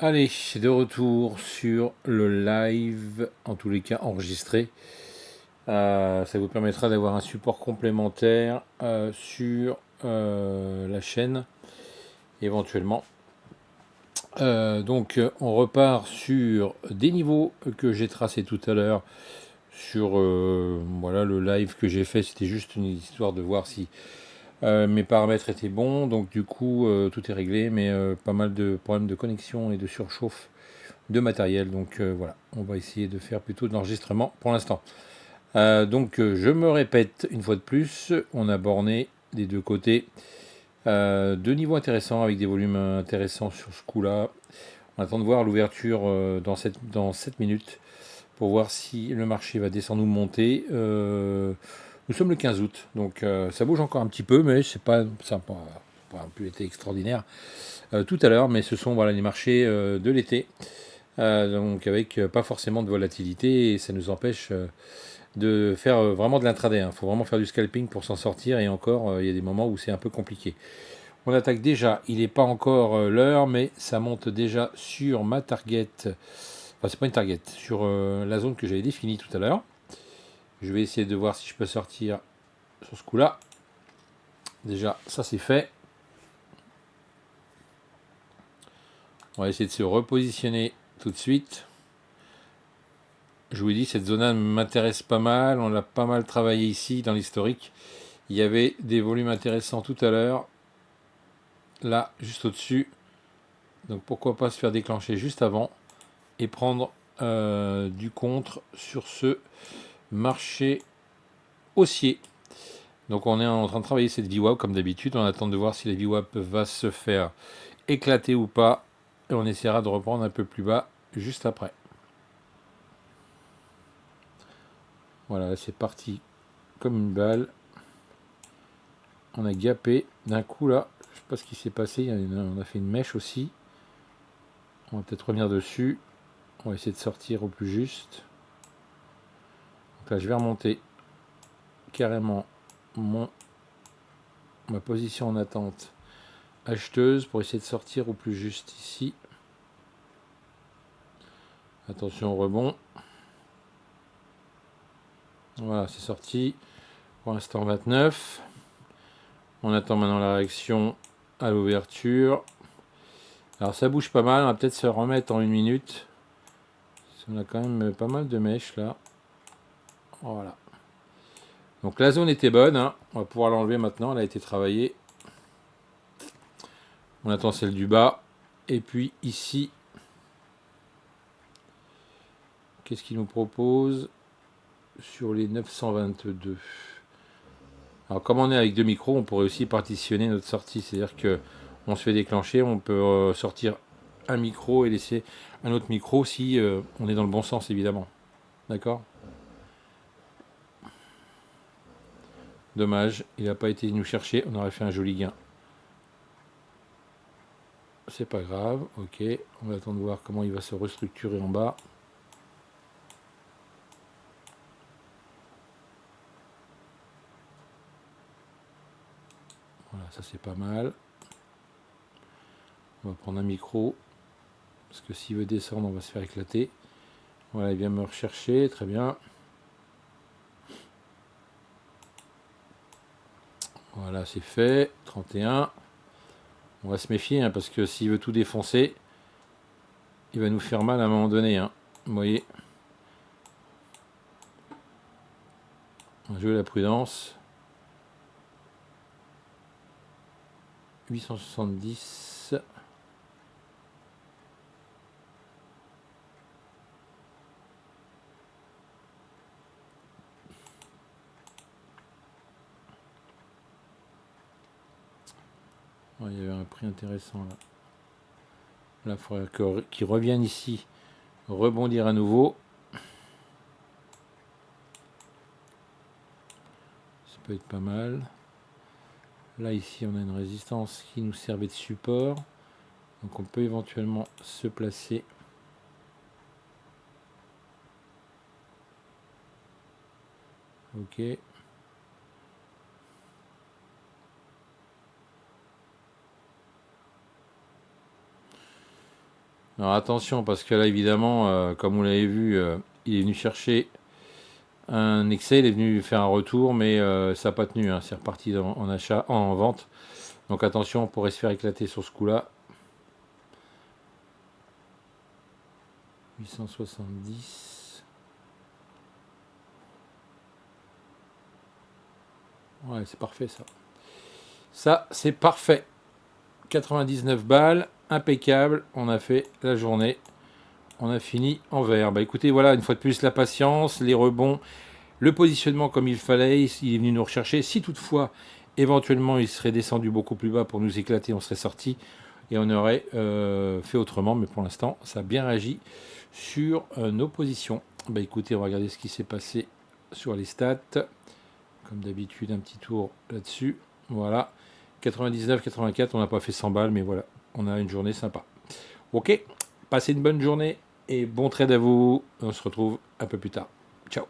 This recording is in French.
Allez, de retour sur le live, en tous les cas enregistré. Ça vous permettra d'avoir un support complémentaire sur la chaîne, éventuellement. Donc, on repart sur des niveaux que j'ai tracés tout à l'heure sur voilà, le live que j'ai fait. C'était juste une histoire de voir si mes paramètres étaient bons. Donc, du coup, tout est réglé, mais pas mal de problèmes de connexion et de surchauffe de matériel. Donc voilà, on va essayer de faire plutôt de l'enregistrement pour l'instant. Je me répète une fois de plus, on a borné des deux côtés deux niveaux intéressants avec des volumes intéressants sur ce coup-là. On attend de voir l'ouverture dans 7 minutes pour voir si le marché va descendre ou monter. Nous sommes le 15 août, donc ça bouge encore un petit peu, mais ça n'a pas plus été extraordinaire tout à l'heure, mais ce sont voilà, les marchés de l'été. Donc avec pas forcément de volatilité et ça nous empêche de faire vraiment de l'intraday. Il faut vraiment faire du scalping pour s'en sortir et encore il y a des moments où c'est un peu compliqué. On attaque déjà, il n'est pas encore l'heure mais ça monte déjà sur ma target, enfin c'est pas une target, sur la zone que j'avais définie tout à l'heure. Je vais essayer de voir si je peux sortir sur ce coup là. Déjà ça c'est fait. On va essayer de se repositionner tout de suite. Je vous dis, cette zone-là m'intéresse pas mal. On l'a pas mal travaillé ici dans l'historique. Il y avait des volumes intéressants tout à l'heure. Là, juste au-dessus. Donc pourquoi pas se faire déclencher juste avant et prendre du contre sur ce marché haussier. Donc on est en train de travailler cette VWAP comme d'habitude. On attend de voir si la VWAP va se faire éclater ou pas. Et on essaiera de reprendre un peu plus bas juste après. Voilà, c'est parti comme une balle. On a gapé d'un coup là. Je sais pas ce qui s'est passé. On a fait une mèche aussi. On va peut-être revenir dessus. On va essayer de sortir au plus juste. Donc là, je vais remonter carrément ma position en attente acheteuse pour essayer de sortir au plus juste ici. Attention au rebond. Voilà, c'est sorti. Pour l'instant 29. On attend maintenant la réaction à l'ouverture. Alors ça bouge pas mal. On va peut-être se remettre en une minute. On a quand même pas mal de mèches là. Voilà. Donc la zone était bonne. Hein. On va pouvoir l'enlever maintenant. Elle a été travaillée. On attend celle du bas. Et puis ici, qu'est-ce qu'il nous propose sur les 922? Alors comme on est avec deux micros, on pourrait aussi partitionner notre sortie. C'est-à-dire que on se fait déclencher, on peut sortir un micro et laisser un autre micro si on est dans le bon sens évidemment. D'accord? Dommage, il n'a pas été nous chercher, on aurait fait un joli gain. C'est pas grave, ok. On va attendre de voir comment il va se restructurer en bas. Voilà, ça c'est pas mal. On va prendre un micro. Parce que s'il veut descendre, on va se faire éclater. Voilà, il vient me rechercher, très bien. Voilà, c'est fait. 31. On va se méfier, hein, parce que s'il veut tout défoncer, il va nous faire mal à un moment donné. Hein. Vous voyez. On va jouer la prudence. 870. Ouais, il y avait un prix intéressant là. Là, il faudrait qu'il revienne ici, rebondir à nouveau. Ça peut être pas mal. Là, ici, on a une résistance qui nous servait de support. Donc, on peut éventuellement se placer. Ok. Alors attention, parce que là, évidemment, comme vous l'avez vu, il est venu chercher un excès, il est venu faire un retour, mais ça n'a pas tenu, hein. C'est reparti en achat, en vente. Donc attention, on pourrait se faire éclater sur ce coup-là. 870. Ouais, c'est parfait ça. Ça, c'est parfait. 99 balles, impeccable. On a fait la journée. On a fini en vert. Bah écoutez, voilà, une fois de plus, la patience, les rebonds, le positionnement comme il fallait. Il est venu nous rechercher. Si toutefois, éventuellement, il serait descendu beaucoup plus bas pour nous éclater, on serait sorti et on aurait fait autrement. Mais pour l'instant, ça a bien réagi sur nos positions. Bah écoutez, on va regarder ce qui s'est passé sur les stats. Comme d'habitude, un petit tour là-dessus. Voilà. 99, 84, on n'a pas fait 100 balles, mais voilà, on a une journée sympa. Ok, passez une bonne journée et bon trade à vous. On se retrouve un peu plus tard. Ciao.